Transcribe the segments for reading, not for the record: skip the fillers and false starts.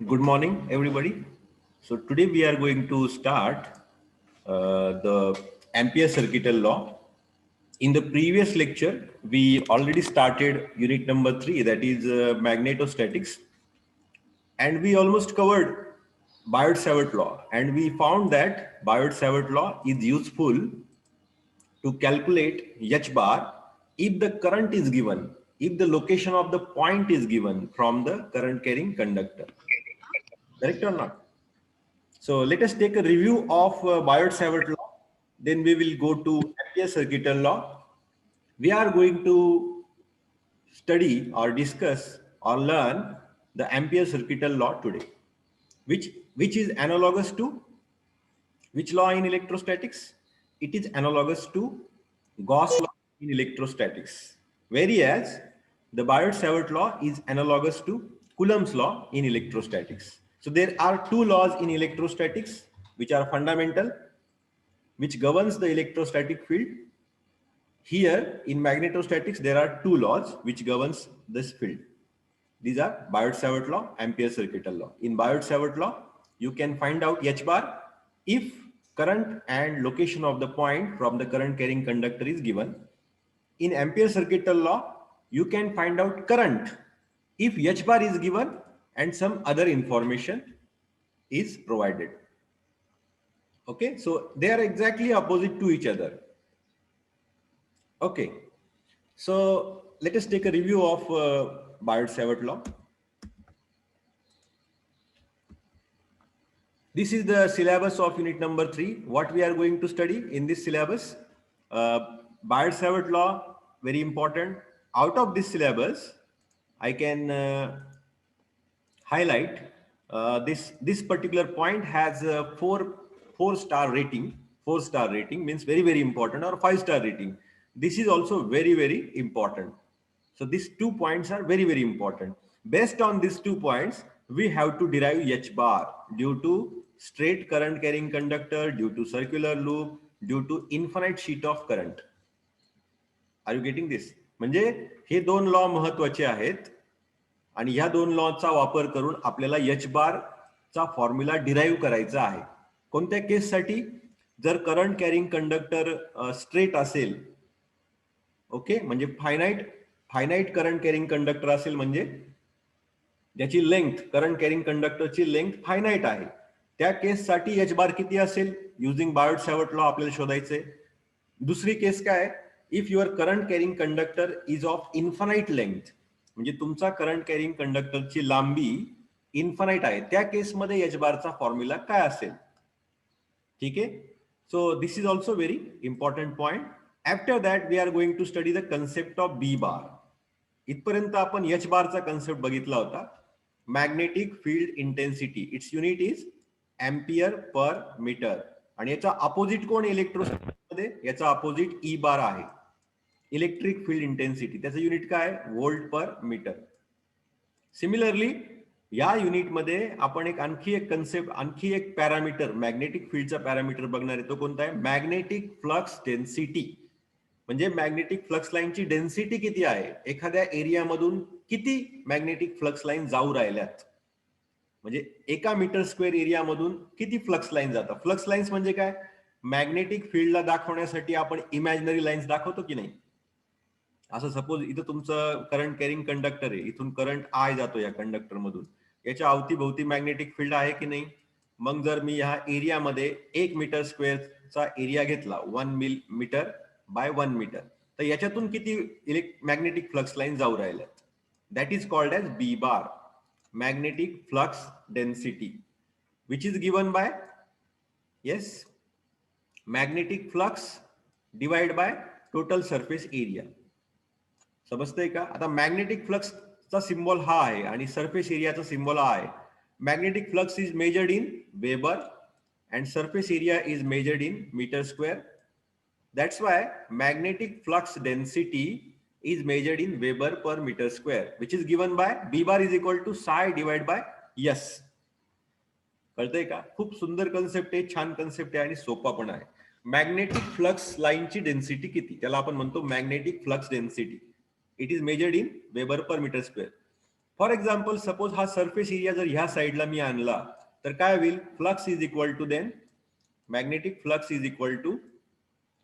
Good morning, everybody. So today we are going to start the Ampere circuital law. In the previous lecture, we already started unit number 3, that is magnetostatics, and we almost covered Biot-Savart law, and we found that Biot-Savart law is useful to calculate H bar if the current is given, if the location of the point is given from the current carrying conductor. Correct or not? So let us take a review of Biot-Savart law. Then we will go to Ampere circuital law. We are going to study or discuss or learn the Ampere circuital law today, which is analogous to which law in electrostatics? It is analogous to Gauss law in electrostatics, whereas the Biot-Savart law is analogous to Coulomb's law in electrostatics. So there are two laws in electrostatics which are fundamental, which governs the electrostatic field. Here in magnetostatics, there are two laws which governs this field. These are Biot-Savart law, Ampere circuital law. In Biot-Savart law, you can find out H bar if current and location of the point from the current carrying conductor is given. In Ampere circuital law, you can find out current if H bar is given and some other information is provided. Okay, so they are exactly opposite to each other. Okay, so let us take a review of Biot-Savart law. This is the syllabus of unit number 3. What we are going to study in this syllabus? Biot-Savart law, very important. Out of this syllabus, I can highlight this particular point has a four-star rating. 4-star rating means very important, or 5-star rating. This is also very important. So these 2 points are very important. Based on these 2 points, we have to derive H bar due to straight current carrying conductor, due to circular loop, due to infinite sheet of current. Are you getting this? म्हणजे हे दोन law महत्वाचे आहेत आणि ह्या दोन लॉचा वापर करून आपल्याला एच बार चा फॉर्म्युला डिराईव्ह करायचा आहे. कोणत्या केससाठी? जर करंट कॅरिंग कंडक्टर स्ट्रेट असेल, ओके, म्हणजे फायनाईट करंट कॅरिंग कंडक्टर असेल, म्हणजे ज्याची लेंथ, करंट कॅरिंग कंडक्टरची लेंथ फायनाईट आहे, त्या केससाठी एच बार किती असेल? युजिंग बायोट-सॅवर्ट लॉ आपल्याला शोधायचंय. दुसरी केस काय? If your current carrying conductor is of infinite length, म्हणजे तुमचा करंट कॅरिंग कंडक्टरची लांबी इन्फानाइट आहे, त्या केसमध्ये एच बारचा फॉर्म्युला काय असेल? ठीक आहे. So this is also very important point. After that we are going to study the concept of B bar. इथपर्यंत आपण एच बारचा कन्सेप्ट बघितला होता. Magnetic field intensity, its unit is ampere per metre, आणि याचा अपोजिट कोण इलेक्ट्रोस्टॅटिक्समध्ये? याचा opposite E बार आहे. इलेक्ट्रिक फील्ड इंटेन्सिटी, त्याचं युनिट काय? व्होल्ट पर मीटर. सिमिलरली या युनिटमध्ये आपण आणखी एक कन्सेप्ट, आणखी एक पॅरामीटर, मॅग्नेटिक फील्डचा पॅरामीटर बघणार आहे. तो कोणता आहे? Magnetic flux density. म्हणजे मॅग्नेटिक फ्लक्स लाईनची डेन्सिटी किती आहे, एखाद्या एरियामधून किती मॅग्नेटिक फ्लक्स लाईन जाऊ राहिल्यात, म्हणजे एका मीटर स्क्वेअर एरियामधून किती फ्लक्स लाईन जातात. फ्लक्स लाईन्स म्हणजे काय? मॅग्नेटिक फील्डला दाखवण्यासाठी आपण इमॅजिनरी लाईन्स दाखवतो की नाही? असं सपोज इथं तुमचं करंट कॅरिंग कंडक्टर आहे, इथून करंट आय जातो या कंडक्टर मधून, याच्या अवतीभोवती मॅग्नेटिक फील्ड आहे की नाही? मग जर मी ह्या एरियामध्ये 1 मीटर स्क्वेअरचा एरिया घेतला, 1 मीटर बाय 1 मीटर, तर याच्यातून किती मॅग्नेटिक फ्लक्स लाईन जाऊ राहिल्यात? That is called as B bar, magnetic flux density, which is given by, yes, magnetic flux divided by total surface area. समजतंय का? आता मॅग्नेटिक फ्लक्स चा सिम्बॉल हा आहे आणि सरफेस एरियाचा सिम्बॉल हा आहे. Magnetic flux is measured in weber and surface area is measured in meter square. That's why magnetic flux density is measured in Weber per meter square, which is given by B bar is equal to psi divided by S. कळतंय का? खूप सुंदर concept आहे, छान concept आहे आणि सोपा पण आहे. मॅग्नेटिक फ्लक्स लाईनची डेन्सिटी किती, त्याला आपण म्हणतो magnetic flux density. It is measured in weber per metre square. For example suppose हा सरफेस एरिया जर ह्या साईडला मी आणला तर काय होईल, flux is equal to then magnetic flux is equal to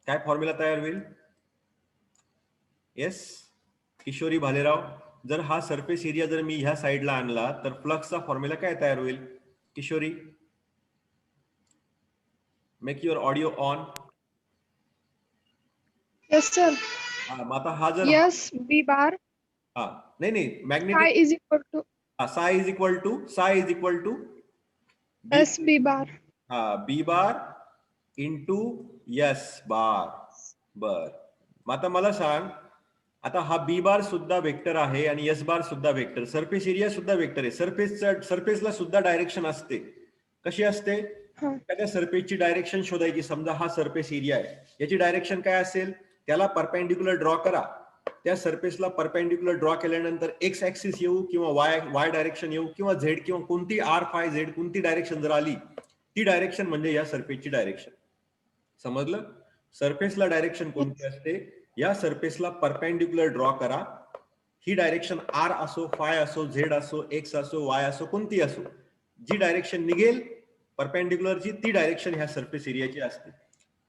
काय फॉर्म्युला तयार होईल? येस किशोरी भालेराव, जर हा सरफेस एरिया जर मी ह्या साईडला आणला तर फ्लक्सचा फॉर्म्युला काय तयार होईल? Kishori, make your audio on. Yes sir. आता हा जर यस बी बार हा नाही psi magnetic is equal to psi is equal to S B bar. B bar into S bar. बर, मग आता मला सांग, आता हा बी बार सुद्धा वेक्टर आहे आणि एस बार सुद्धा वेक्टर, सरफेस एरिया सुद्धा वेक्टर आहे. सरफेसला सुद्धा डायरेक्शन असते. कशी असते? एखाद्या सरफेसची डायरेक्शन शोधायची. समजा हा सरफेस एरिया आहे, याची डायरेक्शन काय असेल? त्याला परपेंडिक्युलर ड्रॉ करा. त्या सरफेसला परपेंडिक्युलर ड्रॉ केल्यानंतर एक्स ऍक्सिस येऊ किंवा वाय डायरेक्शन येऊ किंवा झेड किंवा कोणती आर फाय झेड कोणती डायरेक्शन जर आली, ती डायरेक्शन म्हणजे या सरफेसची डायरेक्शन. समजलं? सरफेसला डायरेक्शन कोणती असते? या सरफेसला परपेंडिक्युलर ड्रॉ करा. ही डायरेक्शन आर असो, फाय असो, झेड असो, एक्स असो, वाय असो, कोणती असो, जी डायरेक्शन निघेल परपेंडिक्युलरची ती डायरेक्शन ह्या सरफेस एरियाची असते.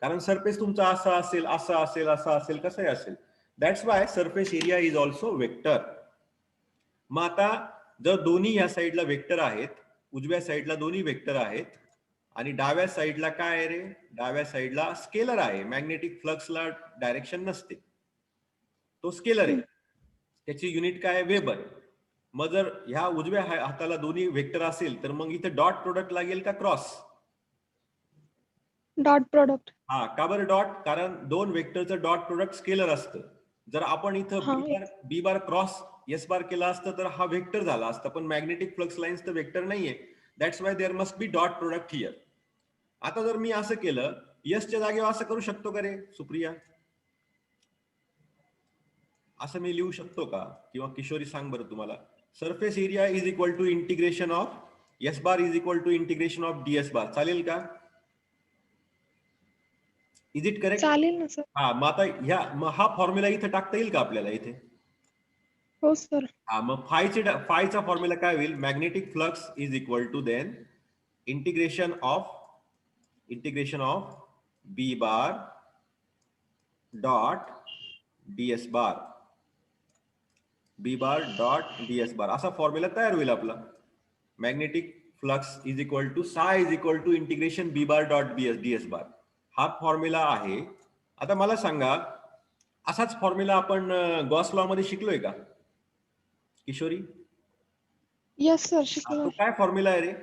कारण सरफेस तुमचा असा असेल, असा असेल, असा असेल, कसंही असेल. That's why surface area is also vector. मग आता जर दोन्ही ह्या साईडला वेक्टर आहेत, उजव्या साईडला दोन्ही वेक्टर आहेत आणि डाव्या साईडला काय आहे रे? डाव्या साईडला स्केलर आहे. मॅग्नेटिक फ्लक्सला डायरेक्शन नसते, तो स्केलर आहे. त्याची युनिट काय आहे? वेबर. मग जर ह्या उजव्या हाताला दोन्ही वेक्टर असेल तर मग इथे डॉट प्रोडक्ट लागेल का क्रॉस? Dot product. का बरं डॉट? कारण दोन वेक्टरचं डॉट प्रोडक्ट स्केलर असतं. जर आपण इथं B bar cross S bar केला असतं तर हा वेक्टर झाला असता, पण मॅग्नेटिक फ्लक्स लाईन्स तर वेक्टर नाहीये. That's why there must be dot product here. आता जर मी असं केलं, यसच्या जागेवर असं करू शकतो का रे सुप्रिया? असं मी लिहू शकतो का? किंवा किशोरी सांग बरं तुम्हाला. Surface area is equal to integration of S bar is equal to integration of DS bar. चालेल का? Is it correct? चालेल ना सर. मग आता हा फॉर्म्युला इथे टाकता येईल का आपल्याला इथे? हो सर. मग फायचा फॉर्म्युला काय होईल? Magnetic flux is equal to then integration of B bar dot DS bar. B bar dot DS bar असा फॉर्म्युला तयार होईल आपला. Magnetic flux is equal to psi is equal to integration B bar dot DS bar. हा formula आहे. आता मला सांगा, असाच फॉर्म्युला आपण गॉस लॉ मध्ये शिकलोय का किशोरी? यस सर, शिकलो. तो काय फॉर्म्युला आहे रे?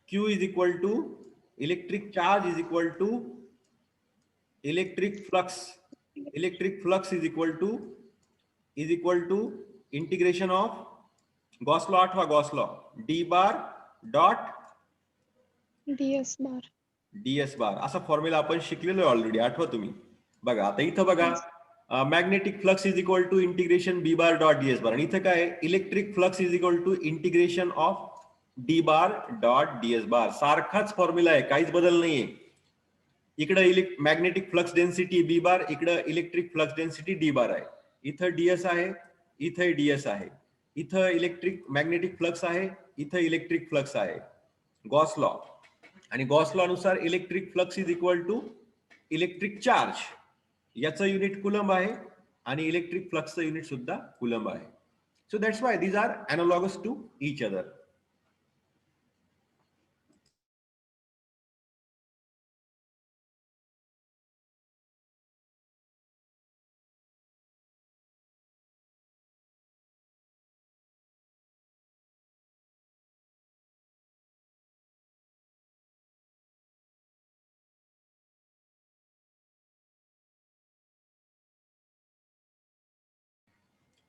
Q is equal to electric charge is equal to electric flux. Electric flux is equal to integration of Gauss law. आठवा Gauss law. D bar dot DS bar. DS bar असा formula आपण शिकलेलो आहे already. आठवा तुम्ही? बघा आता इथं बघा, magnetic flux is equal to integration B bar dot DS bar. आणि इथं काय? Electric flux is equal to integration of D bar dot DS bar. सारखाच फॉर्म्युला आहे, काहीच बदल नाहीये. इकडे magnetic flux density B bar, इकडे electric flux density D bar आहे. इथं डीएस आहे, इथं डीएस आहे. इथं इलेक्ट्रिक मॅग्नेटिक फ्लक्स आहे, इथं इलेक्ट्रिक फ्लक्स आहे. Gauss law. आणि गॉस लॉ नुसार electric flux is equal to electric charge. याचं युनिट कुलंब आहे आणि इलेक्ट्रिक फ्लक्सचं युनिट सुद्धा कुलंब आहे. So that's why these are analogous to each other.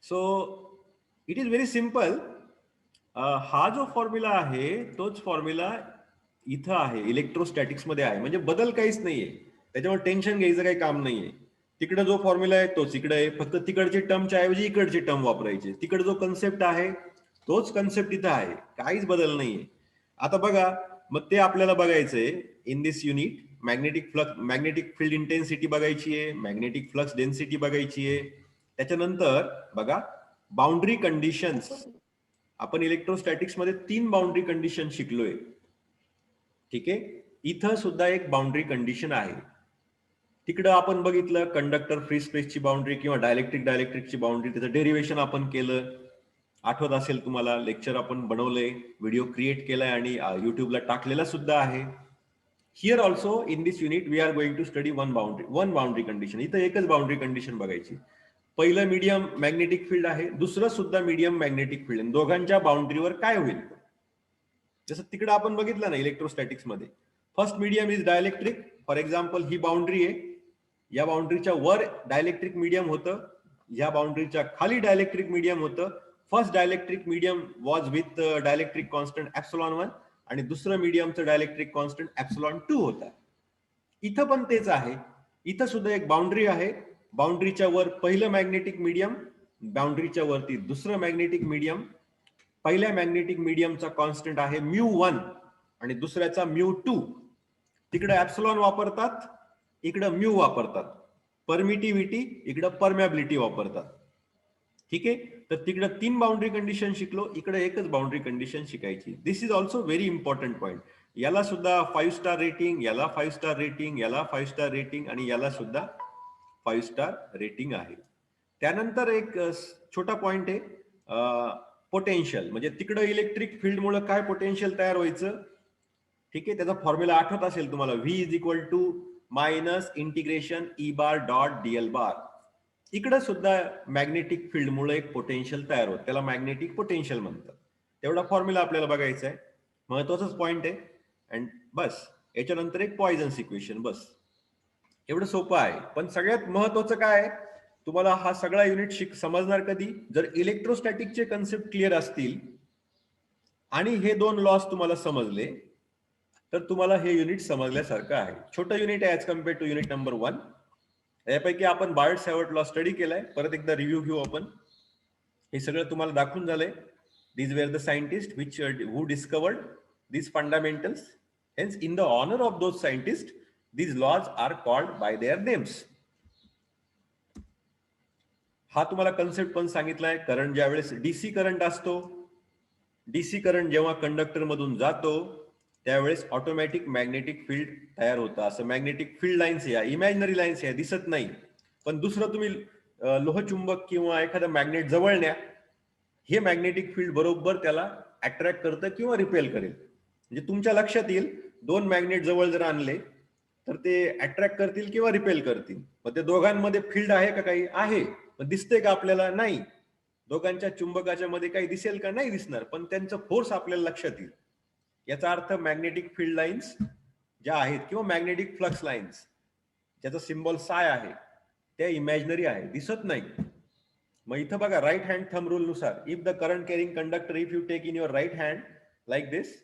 So it is very simple. हा जो फॉर्म्युला आहे तोच फॉर्म्युला इथं आहे, इलेक्ट्रोस्टॅटिक्स मध्ये आहे. म्हणजे बदल काहीच नाहीये, त्याच्यावर टेन्शन घ्यायचं काही काम नाहीये. तिकडे जो फॉर्म्युला आहे तोच इकडे आहे, फक्त तिकडची टर्मच्या ऐवजी इकडची टर्म वापरायची. तिकडे जो कन्सेप्ट आहे तोच कन्सेप्ट इथं आहे, काहीच बदल नाहीये. आता बघा, मग ते आपल्याला बघायचंय in this unit. Magnetic field intensity बघायची आहे, मॅग्नेटिक फ्लक्स डेन्सिटी बघायची आहे, त्याच्यानंतर बघा बाउंड्री कंडिशन्स. आपण इलेक्ट्रोस्टॅटिक्स मध्ये 3 बाउंड्री कंडिशन शिकलोय. ठीक आहे, इथं सुद्धा एक बाउंड्री कंडिशन आहे. तिकडं आपण बघितलं कंडक्टर फ्री स्पेसची बाउंड्री किंवा डायलेक्ट्रिकची बाउंड्री, त्याचं डेरिव्हेशन आपण केलं. आठवत असेल तुम्हाला, लेक्चर आपण बनवलंय, व्हिडिओ क्रिएट केलाय आणि युट्यूबला टाकलेला सुद्धा आहे. Here also in this unit we are going to study one boundary condition. इथं एकच बाउंड्री कंडिशन बघायची. पहिलं मीडियम मॅग्नेटिक फील्ड आहे, दुसरं सुद्धा मीडियम मॅग्नेटिक फील्ड. दोघांच्या बाउंड्रीवर काय होईल, जसं तिकडे आपण बघितलं ना इलेक्ट्रोस्टॅटिक्स मध्ये. First medium is dielectric. For example he boundary आहे, या बाउंड्रीच्या वर डायलेक्ट्रिक मीडियम होतं, या बाउंड्रीच्या खाली डायलेक्ट्रिक मीडियम होतं. First dielectric medium was with dielectric constant epsilon 1 आणि दुसरं मीडियमचं डायलेक्ट्रिक कॉन्स्टंट एप्सिलॉन 2 होता. इथं पण तेच आहे. इथं सुद्धा एक बाउंड्री आहे. बाउंड्रीच्या वर पहिलं मॅग्नेटिक मीडियम, बाउंड्रीच्या वरती दुसरं मॅग्नेटिक मीडियम. पहिल्या मॅग्नेटिक मीडियमचा कॉन्स्टंट आहे μ1 आणि दुसऱ्याचा μ2. तिकडे एप्सिलॉन वापरतात, इकडं म्यू वापरतात. परमिटिव्हिटी इकडं परमॅबिलिटी वापरतात. ठीक आहे, तर तिकडं 3 बाउंड्री कंडिशन शिकलो, इकडे एकच बाउंड्री कंडिशन शिकायची. This is also very important point. याला सुद्धा 5 स्टार रेटिंग, याला 5 स्टार रेटिंग, याला 5 स्टार रेटिंग आणि याला सुद्धा 5 स्टार रेटिंग आहे. त्यानंतर एक छोटा पॉइंट आहे पोटेन्शियल. म्हणजे तिकडं इलेक्ट्रिक फील्डमुळे काय पोटेन्शियल तयार व्हायचं. ठीक आहे, त्याचा फॉर्म्युला आठवत असेल तुम्हाला, V is equal to minus integration E bar dot DL bar. इकडं सुद्धा मॅग्नेटिक फील्ड मुळे एक पोटेन्शियल तयार होत, त्याला मॅग्नेटिक पोटेन्शियल म्हणतात. तेवढा फॉर्म्युला आपल्याला बघायचा आहे, महत्वाचाच पॉइंट आहे. अँड बस याच्यानंतर एक पॉइझन्स इक्वेशन. बस एवढं सोपं आहे. पण सगळ्यात महत्वाचं काय आहे, तुम्हाला हा सगळा युनिट समजणार कधी, जर इलेक्ट्रोस्टॅटिकचे कन्सेप्ट क्लिअर असतील आणि हे 2 लॉस तुम्हाला समजले, तर तुम्हाला हे युनिट समजल्यासारखं आहे. छोटं युनिट आहे as compare to unit number 1. यापैकी आपण बायट-सॅवर्ट लॉ स्टडी केलाय, परत एकदा रिव्ह्यू घेऊ आपण. हे सगळं तुम्हाला दाखवून झालंय. These were the scientists who discovered these fundamentals. Hence, in the honor of those scientists, these laws are called by their names. हा तुम्हाला कन्सेप्ट पण सांगितलाय. करंट ज्यावेळेस डीसी करंट असतो, डीसी करंट जेव्हा कंडक्टर मधून जातो त्यावेळेस ऑटोमॅटिक मॅग्नेटिक फील्ड तयार होतं. असं मॅग्नेटिक फील्ड लाईन्स या इमॅजिनरी लाईन्स या दिसत नाही, पण दुसरं तुम्ही लोहचुंबक किंवा एखादं मॅग्नेट जवळ न्या, हे मॅग्नेटिक फील्ड बरोबर त्याला अट्रॅक्ट करतं किंवा रिपेल करेल. म्हणजे तुमच्या लक्षात येईल, 2 मॅग्नेट जवळ जर आणले तर ते अट्रॅक्ट करतील किंवा रिपेल करतील. मग ते दोघांमध्ये फील्ड आहे का, काही आहे, पण दिसते का आपल्याला, नाही. दोघांच्या चुंबकाच्या मध्ये काही दिसेल का, नाही दिसणार, पण त्यांचं फोर्स आपल्याला लक्षात येईल. याचा अर्थ मॅग्नेटिक फील्ड लाईन्स ज्या आहेत किंवा मॅग्नेटिक फ्लक्स लाईन्स ज्याचा सिम्बॉल साय आहे, त्या इमॅजिनरी आहे, दिसत नाही. मग इथं बघा राईट हँड थंब रूल नुसार, if the current carrying conductor, if you take in your right hand like this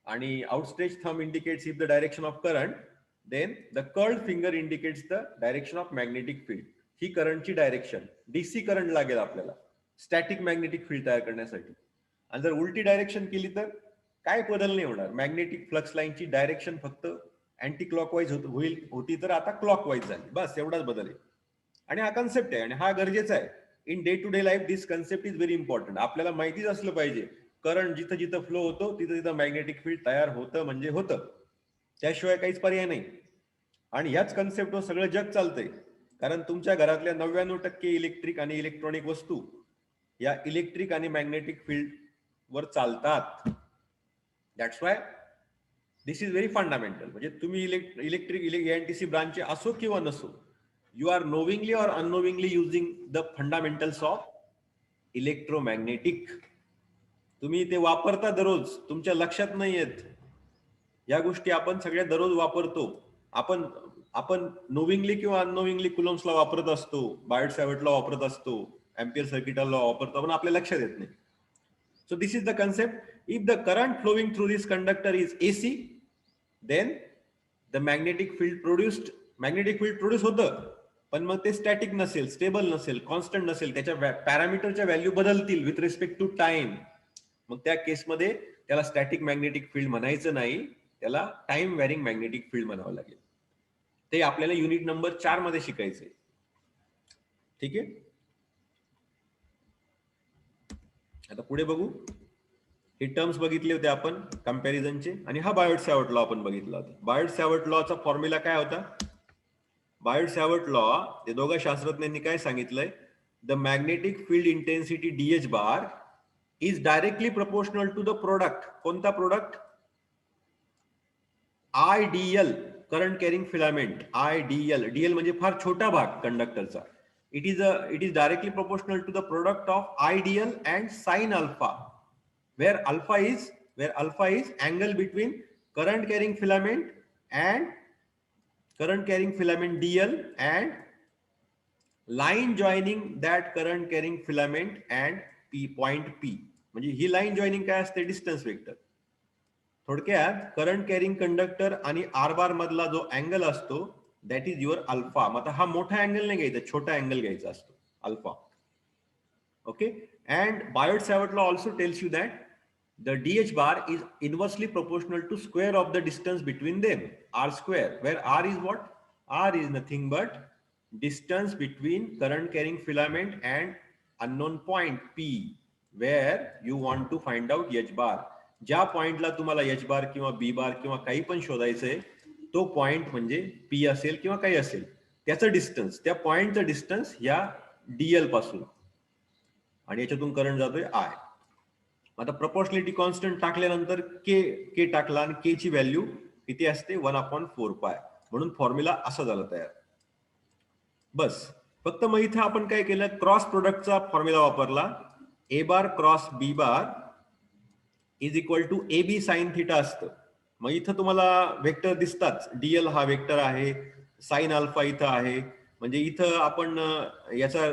आणि outstretch thumb indicates if the direction of current, then the curled finger indicates the direction of magnetic field. ही करंटची direction. DC current लागेल आपल्याला static magnetic field तयार करण्यासाठी. आणि जर उलटी डायरेक्शन केली तर काय बदल नाही होणार. मॅग्नेटिक फ्लक्स लाईनची डायरेक्शन फक्त अँटी क्लॉकवाईज होती तर आता क्लॉकवाईज झाली, बस एवढाच बदल आहे. आणि हा कन्सेप्ट आहे आणि हा गरजेचा आहे. In day to day life this concept is very important. आपल्याला माहितीच असलं पाहिजे, करंट जिथं जिथं फ्लो होतो तिथं तिथं मॅग्नेटिक फील्ड तयार होतं म्हणजे होतं, त्याशिवाय काहीच पर्याय नाही. आणि याच कन्सेप्टवर सगळं जग चालतंय, कारण तुमच्या घरातल्या 99% इलेक्ट्रिक आणि इलेक्ट्रॉनिक वस्तू या इलेक्ट्रिक आणि मॅग्नेटिक फील्ड वर चालतात. That's why this is very fundamental. म्हणजे तुम्ही इलेक्ट्रिक एएनटीसी ब्रांचचे असो किंवा नसो, यू आर नोविंगली और unknowingly using the fundamentals of electromagnetic. तुम्ही ते वापरता दररोज, तुमच्या लक्षात नाही येत. या गोष्टी आपण सगळ्या दररोज वापरतो. आपण नोविंगली किंवा अननोविंगली कुलम्स लॉ वापरत असतो, बायट-सॅवर्ट लॉ वापरत असतो, एम्पियर सर्किट लॉ वापरतो, पण आपल्या लक्षात येत नाही. So this is the concept. If the current flowing through this conductor is AC, then the magnetic field produce होतं, पण मग ते स्टॅटिक नसेल, स्टेबल नसेल, कॉन्स्टंट नसेल, त्याच्या पॅरामीटरच्या व्हॅल्यू बदलतील विथ रिस्पेक्ट टू टाइम. मग त्या केसमध्ये त्याला स्टॅटिक मॅग्नेटिक फील्ड म्हणायचं नाही, त्याला टाइम व्हॅरिंग मॅग्नेटिक फील्ड म्हणावं लागेल. ते आपल्याला युनिट नंबर 4 मध्ये शिकायचंय. ठीक आहे. आता पुढे बघू. हे टर्म्स बघितले होते आपण कंपॅरिझनचे, आणि हा बायोट सॅवर्ट लॉ आपण बघितला होता. बायोट सॅवर्ट लॉचा फॉर्म्युला काय होता? बायोट सॅवर्ट लॉ, ते दोघा शास्त्रज्ञांनी काय सांगितलंय? The magnetic field intensity DH bar is directly proportional to the product. कोणता product? IDL, current carrying filament. IDL, DL म्हणजे फार छोटा भाग कंडक्टरचा. It is directly proportional to the product of IDL and sine alpha, where alpha is angle between current carrying filament DL and line joining that current carrying filament and point P. म्हणजे ही line joining काय असते? Distance vector. थोडक्यात current carrying conductor आणि R बार मधला जो angle असतो that is your alpha. मग आता हा मोठा अँगल नाही घ्यायचा, छोटा अँगल घ्यायचा असतो, alpha. Okay, and Biot-Savart law also tells you that the DH bar is inversely proportional to square of the distance between them, R square, where R is what? R is nothing but distance between current carrying filament and unknown point P, where you want to find out H bar. ज्या पॉइंटला तुम्हाला H bar किंवा B bar किंवा काही पण शोधायचंय, तो point म्हणजे P असेल किंवा काही असेल, त्याचं डिस्टन्स, त्या पॉइंटचं डिस्टन्स या DL पासून, आणि याच्यातून करंट जातोय आय. आता प्रपोर्शनॅलिटी कॉन्स्टंट टाकल्यानंतर के टाकला आणि के ची व्हॅल्यू किती असते? 1/4π. म्हणून फॉर्म्युला असा झाला तयार. बस. फक्त मग इथं आपण काय केलं? क्रॉस प्रोडक्टचा फॉर्म्युला वापरला. A bar cross B bar is equal to A B sine theta असतं. मग इथं तुम्हाला वेक्टर दिसतात. डीएल हा वेक्टर आहे, साइन अल्फा इथं आहे. म्हणजे इथं आपण याचा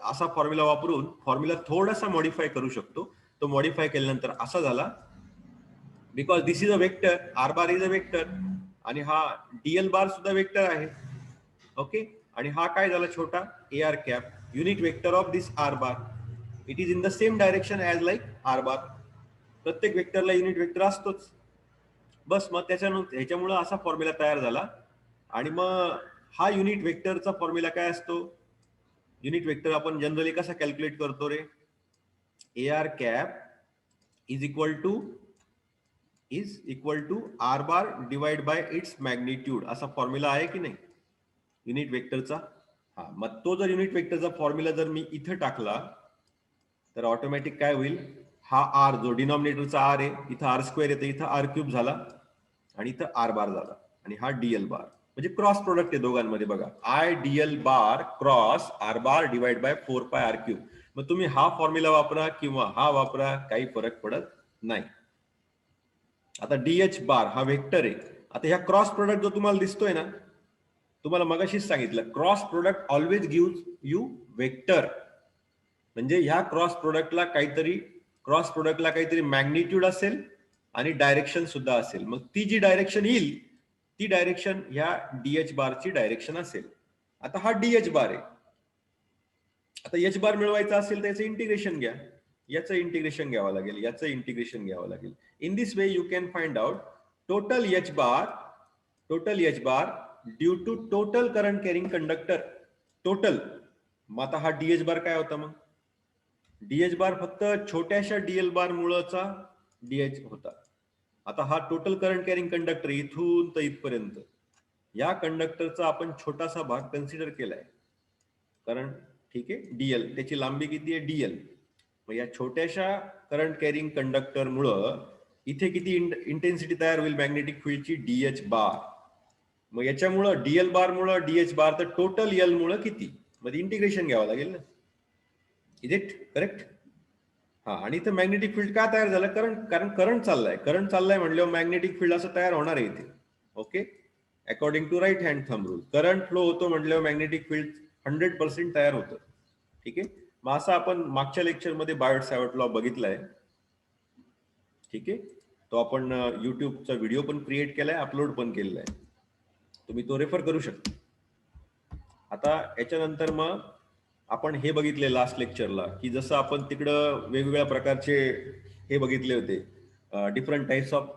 असा फॉर्म्युला वापरून फॉर्म्युला थोडासा मॉडिफाय करू शकतो. तो मॉडिफाय केल्यानंतर असा झाला, because this is a vector, R bar is a vector, आणि हा डीएल बार सुद्धा वेक्टर आहे. ओके, आणि हा काय झाला? छोटा A R cap, unit vector of this R bar. It is in the same direction as like R bar. प्रत्येक वेक्टरला युनिट वेक्टर असतोच. बस. मग त्याच्यानंतर ह्याच्यामुळे असा फॉर्म्युला तयार झाला. आणि मग हा युनिट वेक्टरचा फॉर्म्युला काय असतो? युनिट वेक्टर आपण जनरली कसा कॅल्क्युलेट करतो रे? A R cap is equal to R bar divide by its magnitude, असा फॉर्म्युला आहे की नाही युनिट वेक्टरचा? हा. मग तो जर युनिट वेक्टरचा फॉर्म्युला जर मी इथं टाकला तर ऑटोमॅटिक काय होईल? हा आर जो डिनॉमिनेटरचा आर आहे, इथं आर स्क्वेअर येतं, इथं आर क्यूब झाला, आणि इथं आर बार झाला, आणि हा डीएल बार. म्हणजे क्रॉस प्रोडक्ट आहे दोघांमध्ये. बघा, I DL bar cross R bar divide by 4π R cube. मग तुम्ही हा फॉर्म्युला वापरा किंवा हा वापरा, काही फरक पडत नाही. आता डीएच बार हा वेक्टर आहे. आता ह्या क्रॉस प्रोडक्ट जो तुम्हाला दिसतोय ना, तुम्हाला मगाशीच सांगितलं, cross product always gives you vector. म्हणजे ह्या क्रॉस प्रोडक्टला काहीतरी मॅग्निट्यूड असेल आणि डायरेक्शन सुद्धा असेल. मग ती जी डायरेक्शन येईल ती डायरेक्शन ह्या डीएच बारची डायरेक्शन असेल. आता हा डीएच बार आहे. आता एच बार मिळवायचा असेल तर याचं इंटिग्रेशन घ्या, याचं इंटिग्रेशन घ्यावं लागेल, याचं इंटिग्रेशन घ्यावं लागेल. In this way you can find out total H bar due to total current carrying conductor. Total. मग आता हा डीएच बार काय होता? मग डीएच बार फक्त छोट्याशा डीएल बार मुळचा डीएच होता. आता हा टोटल करंट कॅरिंग कंडक्टर इथून तर इथपर्यंत, या कंडक्टरचा आपण छोटासा भाग कन्सिडर केलाय, कारण ठीक आहे डीएल, त्याची लांबी किती आहे? डीएल. मग या छोट्याशा करंट कॅरिंग कंडक्टर मुळे इथे किती इंटेन्सिटी तयार होईल मॅग्नेटिक फील्डची? डीएच बार. मग याच्यामुळं डीएल बार मुळे डीएच बार, तर टोटल एल मुळे किती? मध्ये इंटिग्रेशन घ्यावं लागेल ना. Is it correct? हा. आणि इथं मॅग्नेटिक फील्ड का तयार झालं? कारण करंट चाललाय म्हणल्यावर मॅग्नेटिक फील्ड असं तयार होणार आहे इथे. Okay, according to right hand thumb rule, current flow होतो म्हणल्यावर मॅग्नेटिक फील्ड 100% तयार होतं. ठीक आहे. मग असं आपण मागच्या लेक्चरमध्ये बायोट सॅवर्ट लॉ बघितलाय. ठीक आहे. तो आपण युट्यूबचा व्हिडिओ पण क्रिएट केलाय, अपलोड पण केलेला आहे, तुम्ही तो रेफर करू शकता. आता याच्यानंतर मग आपण हे बघितले लास्ट लेक्चरला, की जसं आपण तिकडं वेगवेगळ्या प्रकारचे हे बघितले होते, different types of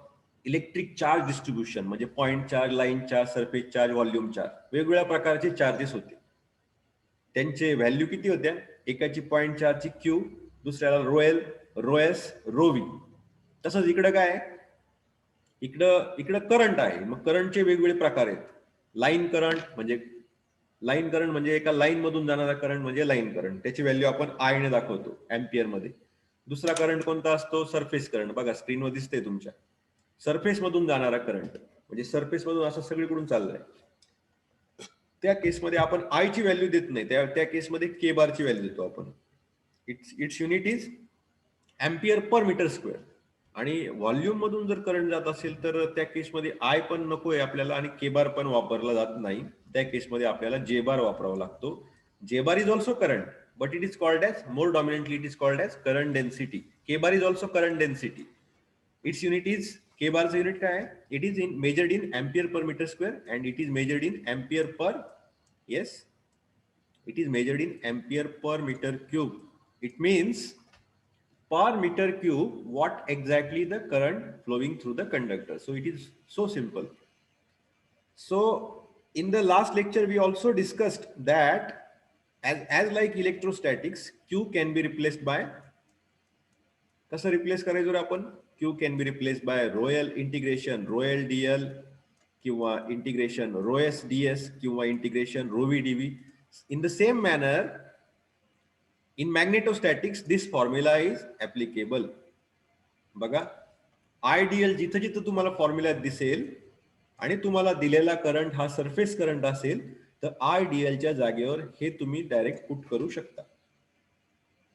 electric charge distribution, म्हणजे point charge, line charge, surface charge, volume charge, वेगवेगळ्या प्रकारचे चार्जेस होते. त्यांचे व्हॅल्यू किती होत्या? एकाची 0.4 ची क्यू, दुसऱ्याला रो एस रो व्ही. तसंच इकडं काय आहे? इकडं करंट आहे. मग करंटचे वेगवेगळे प्रकार आहेत. लाईन करंट म्हणजे एका लाईन मधून जाणारा करंट म्हणजे लाईन करंट. त्याची व्हॅल्यू आपण आय ने दाखवतो एम्पियर मध्ये. दुसरा करंट कोणता असतो? Surface current. बघा स्क्रीनवर दिसतंय तुमच्या. सरफेस मधून जाणारा करंट म्हणजे सरफेस मधून असं सगळीकडून चाललंय. त्या केसमध्ये आपण आय ची व्हॅल्यू देत नाही. त्या केसमध्ये के बार ची व्हॅल्यू देतो आपण. Its unit is ampere per metre square. आणि व्हॉल्यूम मधून जर करंट जात असेल तर त्या केसमध्ये आय पण नकोय आपल्याला आणि के बार पण वापरला जात नाही. त्या केसमध्ये आपल्याला जे बार वापरावा लागतो. जे bar is also current, but it is called as, more dominantly it is called as current density. K bar is also current density. Its unit is, K bar चा unit काय आहे? It is measured in ampere per meter square and it is measured in ampere per, yes, it is measured in ampere per meter cube. It means per meter cube what exactly the current flowing through the conductor. So it is so simple. So in the last lecture we also discussed that as like electrostatics, Q can be replaced by, कसं replace करायचं आपण? Q can be replaced by rho L integration rho L dl किंवा integration rho S ds किंवा integration rho V dv. In the same manner in magnetostatics this formula is applicable. बघा ideal जिथं जिथं तुम्हाला formula दिसेल आणि तुम्हाला दिलेला करंट हा सरफेस करंट असेल तर आयडियलच्या जागेवर हे तुम्ही डायरेक्ट पुट करू शकता.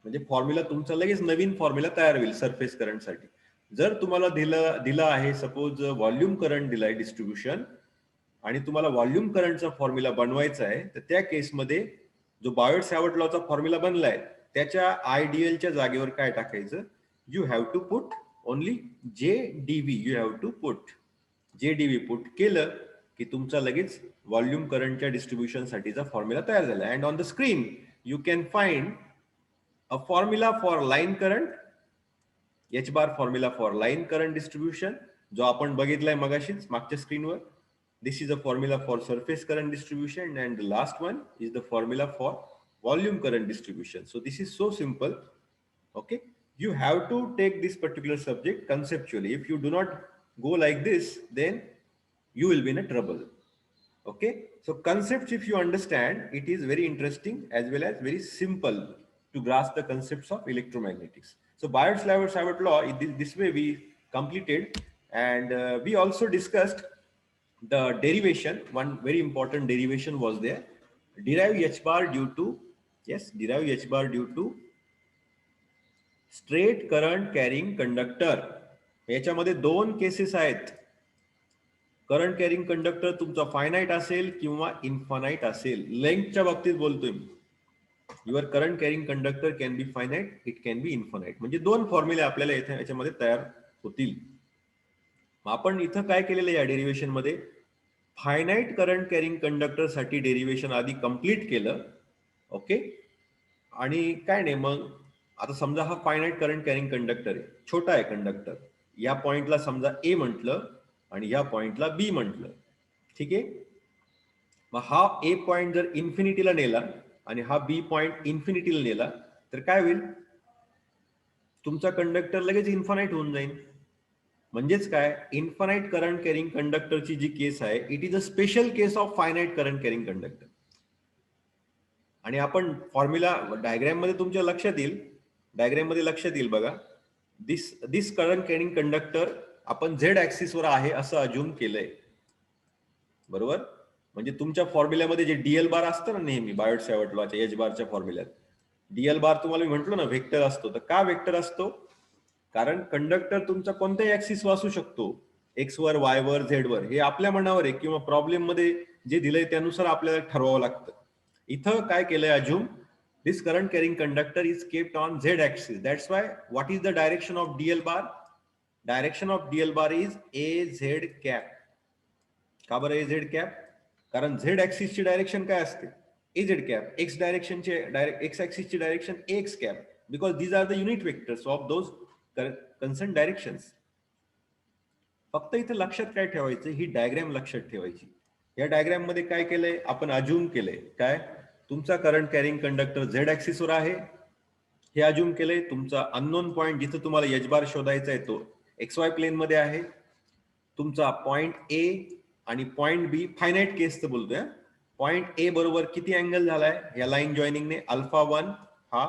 म्हणजे फॉर्म्युला तुमचा लगेच नवीन फॉर्म्युला तयार होईल सरफेस करंटसाठी. जर तुम्हाला दिला आहे सपोज व्हॉल्यूम करंट दिलाय डिस्ट्रीब्युशन आणि तुम्हाला व्हॉल्यूम करंटचा फॉर्म्युला बनवायचा आहे तर त्या केसमध्ये जो बायोट सॅवर्ट लॉचा फॉर्म्युला बनलाय त्याच्या आयडियलच्या जागेवर काय टाकायचं? You have to put only JdV. You have to put JdV. Put केलं की तुमचा लगेच व्हॉल्यूम करंटच्या डिस्ट्रीब्युशन साठीचा फॉर्म्युला तयार झाला. And on the screen you can find a formula for line current, H bar formula for line current distribution जो आपण बघितलाय मगाशीच मागच्या स्क्रीनवर. This is a formula for surface current distribution and the last one is the formula for volume current distribution. So this is so simple. Okay, you have to take this particular subject conceptually. If you do not go like this then you will be in a trouble. Okay, so concepts if you understand it is very interesting as well as very simple to grasp the concepts of electromagnetics. So Biot-Savart law, this way we completed, and we also discussed the derivation. One very important derivation was there. Derive H bar due to, yes, derive H bar due to straight current carrying conductor. याच्यामध्ये दोन cases आहेत. Current carrying conductor तुमचा finite असेल किंवा infinite असेल. लेंथच्या बाबतीत बोलतोय मी. Your current carrying conductor can be finite, it can be infinite. म्हणजे दोन फॉर्म्युले आपल्याला इथे याच्यामध्ये तयार होतील. आपण इथं काय केलेलं या डेरिव्हेशन मध्ये? फायनाइट करंट कॅरिंग कंडक्टर साठी डेरिव्हेशन आधी कंप्लीट केलं. ओके, आणि काय नाही मग आता समजा हा फायनाइट करंट कॅरिंग कंडक्टर आहे, छोटा आहे कंडक्टर. या पॉइंटला समजा ए म्हटलं आणि या पॉइंटला बी म्हटलं. ठीक आहे, मग हा ए पॉइंट जर इन्फिनिटीला नेला आणि हा बी पॉइंट इन्फिनिटीला नेला तर काय होईल? तुमचा कंडक्टर लगेच इन्फानाइट होऊन जाईल. म्हणजेच काय, इन्फानाइट करंट कॅरिंग कंडक्टरची जी केस आहे it is a special case of finite current carrying conductor. आणि आपण फॉर्म्युला डायग्राम मध्ये तुमच्या लक्षात येईल, डायग्राम मध्ये लक्षात येईल बघा. दिस करंट कॅरिंग कंडक्टर आपण झेड ऍक्सिस वर आहे असं अज्युम केलंय, बरोबर. म्हणजे तुमच्या फॉर्म्युल्यामध्ये जे डीएल बार असतं ना नेहमी बायोट सॅवर्ट लॉच्या एच बारच्या फॉर्म्युल्यात, डीएल बार तुम्हाला मी म्हंटलो ना व्हेक्टर असतो. तर का व्हेक्टर असतो? कारण कंडक्टर तुमचा कोणत्याही ऍक्सिस वर असू शकतो, एक्स वर, वाय वर, झेड वर. हे आपल्या मनावर आहे किंवा प्रॉब्लेम मध्ये जे दिलंय त्यानुसार आपल्याला ठरवावं लागतं. इथं काय केलंय assume? This current carrying conductor is kept on Z axis. That's why what is the direction of DL bar? Direction of DL bar is AZ cap. का बरं AZ cap? कारण Z axis ची डायरेक्शन काय असते? AZ cap. X direction चे X axis ची direction AX cap. Because these are the unit vectors of those concerned directions. फक्त इथं लक्षात काय ठेवायचं, ही डायग्राम लक्षात ठेवायची. या डायग्राम मध्ये काय केलंय आपण? अज्युम केलंय काय? तुमचा current carrying conductor Z axis वर आहे हे अज्युम केलंय. तुमचा अननोन पॉइंट जिथे तुम्हाला एच बार शोधायचा आहे तो एक्स वाय प्लेन मध्ये आहे. तुमचा पॉइंट ए आणि पॉइंट बी फायनाईट केसचं बोलतोय. पॉइंट ए बरोबर किती अँगल झालाय या लाईन जॉईनिंगने अल्फा 1 हा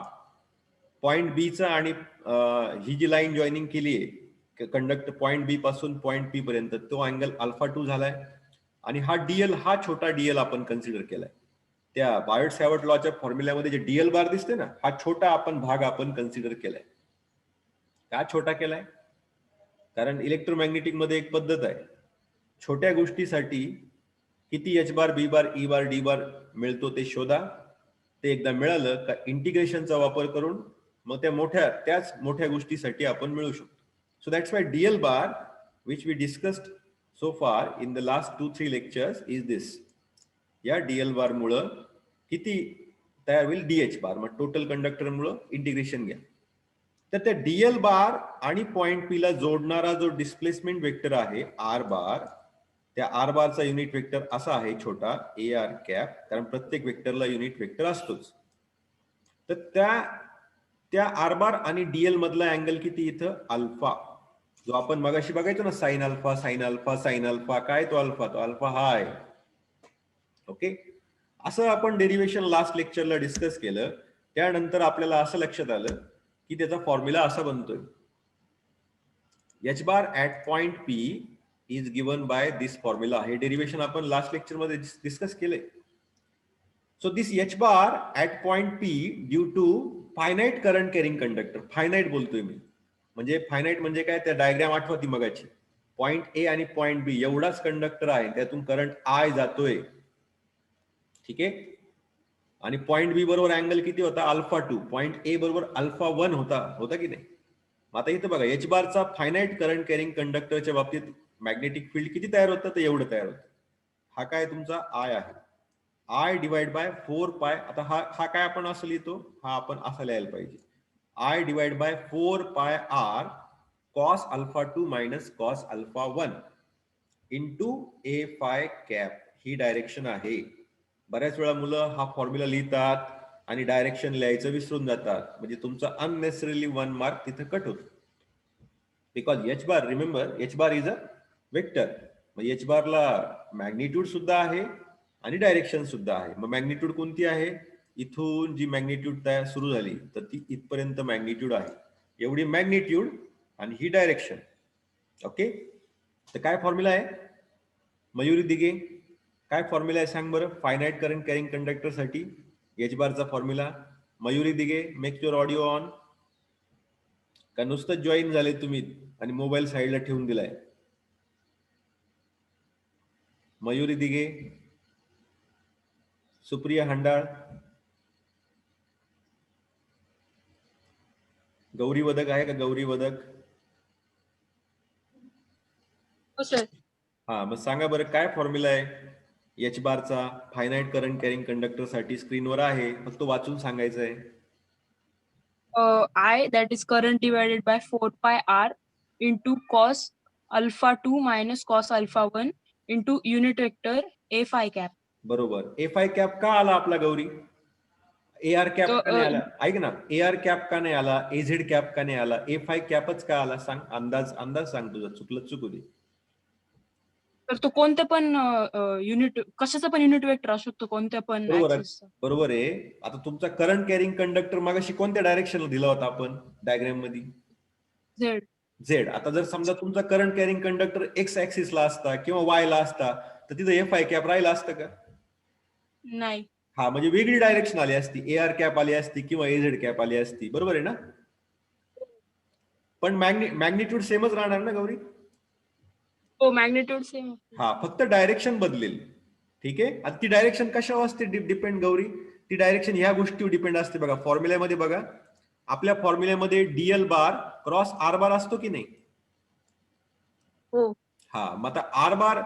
पॉइंट बी चा आणि ही जी लाईन जॉईनिंग केली आहे कंडक्टर पॉइंट बी पासून पॉइंट पी पर्यंत तो अँगल अल्फा 2 झालाय. आणि हा डीएल हा छोटा डीएल आपण कन्सिडर केलाय. त्या बायोट सॅवर्ट लॉच्या फॉर्म्युल्यामध्ये जे डीएल बार दिसते ना हा छोटा आपण भाग आपण कन्सिडर केलाय. का छोटा केलाय? कारण इलेक्ट्रोमॅग्नेटिक मध्ये एक पद्धत आहे छोट्या गोष्टीसाठी किती एच बार बी बार ई बार डी बार मिळतो ते शोधा. ते एकदा मिळालं का इंटिग्रेशनचा वापर करून मग त्याच मोठ्या गोष्टीसाठी आपण मिळू शकतो. So that's why DL bar which we discussed so far in the last 2-3 lectures is this. या डीएल बार मुळे किती तयार होईल डीएच बार. मग टोटल कंडक्टर मुळे इंटिग्रेशन घ्या. तर त्या डीएल बार आणि पॉइंट पी ला जोडणारा जो डिस्प्लेसमेंट वेक्टर आहे आर बार त्या आर बारचा युनिट वेक्टर असा आहे छोटा ए आर कॅप. कारण प्रत्येक वेक्टरला युनिट वेक्टर असतोच. तर त्या आर बार आणि डीएल मधला अँगल किती इथं अल्फा जो आपण मगाशी बघायचो ना sine alpha sine alpha sine alpha काय तो अल्फा हा आहे. ओके असं आपण डेरिवेशन लास्ट लेक्चरला डिस्कस केलं. त्यानंतर आपल्याला असं लक्षात आलं की त्याचा फॉर्म्युला असा बनतोय H bar at point P is given by this formula. हे डेरिवेशन आपण लास्ट लेक्चर मध्ये डिस्कस केले. So this H bar at point P due to finite current carrying conductor. Finite बोलतोय मी म्हणजे फायनाईट म्हणजे काय त्या डायग्राम आठवा ती मगाची. पॉइंट ए आणि पॉइंट बी एवढाच कंडक्टर आहे त्यातून करंट आय जातोय. ठीक आहे. आणि पॉइंट बी बरोबर अँगल किती होता अल्फा 2. पॉइंट ए बरोबर अल्फा 1 होता की नाही. आता इथं बघा एच बारचा फायनाईट करंट कॅरिंग कंडक्टरच्या बाबतीत मॅग्नेटिक फील्ड किती तयार होतं तर एवढं तयार होतं. हा काय तुमचा आय आहे. आय डिवाइड बाय 4 पाय. आता हा काय आपण असं लिहितो हा आपण असं लिहायला पाहिजे I divide by 4 pi R cos alpha 2 minus cos alpha 1 into A phi cap. ही डायरेक्शन आहे. बऱ्याच वेळा मुलं हा फॉर्म्युला लिहितात आणि डायरेक्शन लिहायचं विसरून जातात. म्हणजे तुमचा अननेसेसरीली 1 मार्क तिथे कट होतो. Because H bar remember H bar is a vector. मग एच बारला मॅग्निट्यूड सुद्धा आहे आणि डायरेक्शन सुद्धा आहे. मग मॅग्निट्यूड कोणती आहे इथून जी मॅग्निट्यूड तयार सुरू झाली तर ती इथपर्यंत मॅग्निट्यूड आहे. एवढी मॅग्निट्यूड आणि ही डायरेक्शन. ओके तर काय फॉर्म्युला आहे मयुरी दिगे काय फॉर्म्युला आहे सांग बरं फायनाईट करंट कॅरिंग कंडक्टर साठी एच बारचा formula. Mayuri Dige make your audio on. का नुसतं जॉईन झाले तुम्ही आणि मोबाईल साईडला ठेवून दिलाय. मयुरी दिगे सुप्रिया हंडाळ गौरी वदक आहे का गौरी वदक. हो सर. हा मग सांगा बरं काय फॉर्म्युला आहे एच बारचा फायनाईट करंट कॅरिंग कंडक्टर साठी. स्क्रीनवर आहे फक्त वाचून सांगायचं आहे. I that is current divided by 4 pi r into cos alpha 2 minus cos alpha 1 into unit vector a phi cap. बरोबर. ए फाय कॅप का आला आपला गौरी. ए आर कॅप का नाही आला. ऐक ना ए आर कॅप का नाही आला ए झेड कॅप का नाही आला ए फाय कॅपच का आला सांग. अंदाज सांग तुझा चुकलं चुकू दे. तर तो कोणत्या पण युनिट कशाचा पण युनिट वेक्टर असू शकतो कोणत्या पण ऍक्सिसचा. बरोबर आहे. आता तुमचा करंट कॅरिंग कंडक्टर मागाशी कोणत्या डायरेक्शनला दिला होता आपण डायग्राम मध्ये झेड. झेड. आता जर समजा तुमचा करंट कॅरिंग कंडक्टर एक्स ऍक्सिसला असता किंवा वाय ला असता तर तिथं एफ आय कॅप राहिला असतं का नाही. हा म्हणजे वेगळी डायरेक्शन आली असती. ए आर कॅप आली असती किंवा ए झेड कॅप आली असती. बरोबर आहे ना. पण मॅग्निट्यूड सेमच राहणार ना गौरी. हो मॅग्निट्यूड सेम. हा फक्त डायरेक्शन बदलेल. ठीक आहे. आता ती डायरेक्शन कशावर असते डिपेंड गौरी. ती डायरेक्शन ह्या गोष्टीवर डिपेंड असते बघा. फॉर्म्युल्यामध्ये बघा आपल्या फॉर्म्युल्यामध्ये dl bar cross R bar असतो की नाही. हो. हा मग आता आर बार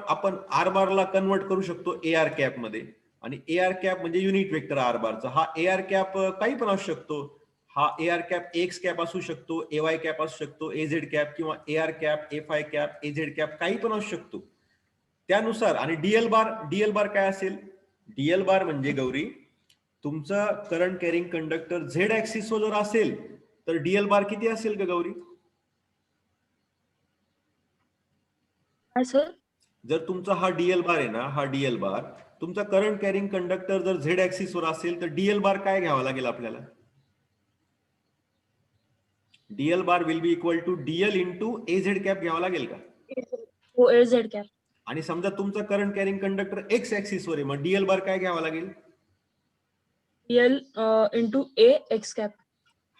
आपण आर बारला कन्वर्ट करू शकतो ए आर कॅप मध्ये. आणि ए आर कॅप म्हणजे युनिट वेक्टर आर बारचा. हा ए आर कॅप काही पण असू शकतो. हा A R cap X cap असू शकतो ए वाय कॅप असू शकतो ए झेड कॅप किंवा A R cap A phi cap A Z cap काही पण असू शकतो त्यानुसार. आणि डीएल बार काय असेल डीएल बार म्हणजे गौरी तुमचा current carrying conductor Z axis वर जर असेल तर डीएल बार किती असेल का गौरी? काय सर? जर तुमचा हा डीएल बार आहे ना, हा डीएल बार तुमचा करंट कॅरिंग कंडक्टर जर झेड ऍक्सिस वर असेल तर डीएल बार काय घ्यावा लागेल आपल्याला? DL bar will be equal to DL into A Z cap घ्यावा लागेल का? हो एझ कॅप. आणि समजा तुमचा current carrying conductor X axis वर आहे, मग डीएल बार काय घ्यावा लागेल? L into A X cap.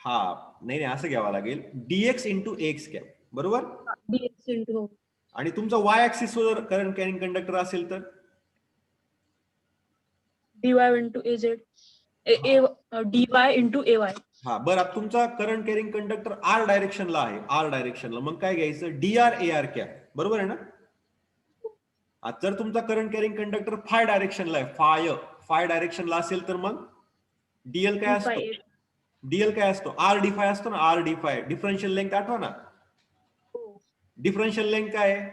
हा नाही नाही असं घ्यावा लागेल, डीएक्स इंटू एक्स कॅप, बरोबर? डीएक्स इंटू आणि तुमचा वाय ऍक्सिस वर करंट कॅरिंग कंडक्टर असेल तर DY into A Z DY into A Y. हा बरं, आता तुमचा करंट कॅरिंग कंडक्टर आर डायरेक्शनला आहे, आर डायरेक्शनला, मग काय घ्यायचं? डीआर ए आर कॅप, बरोबर आहे ना? आता जर तुमचा करंट कॅरिंग कंडक्टर फाय डायरेक्शनला आहे, फाय डायरेक्शनला असेल तर मग डीएल काय असतो? डीएल काय असतो? आर डी फाय असतो ना, r d phi, differential length आठवा ना. डिफरन्शियल लेंथ काय आहे?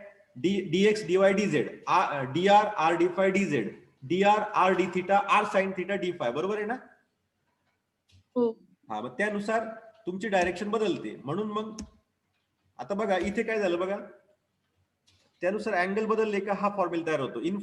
Dx dy dz, dr r d phi dz, dr r d theta r sine theta d phi, बरोबर आहे ना? हो. हा मग त्यानुसार तुमची डायरेक्शन बदलते. म्हणून मग आता बघा इथे काय झालं बघा, त्यानुसार अँगल बदलले का हा फॉर्म्युला तयार होतो. इन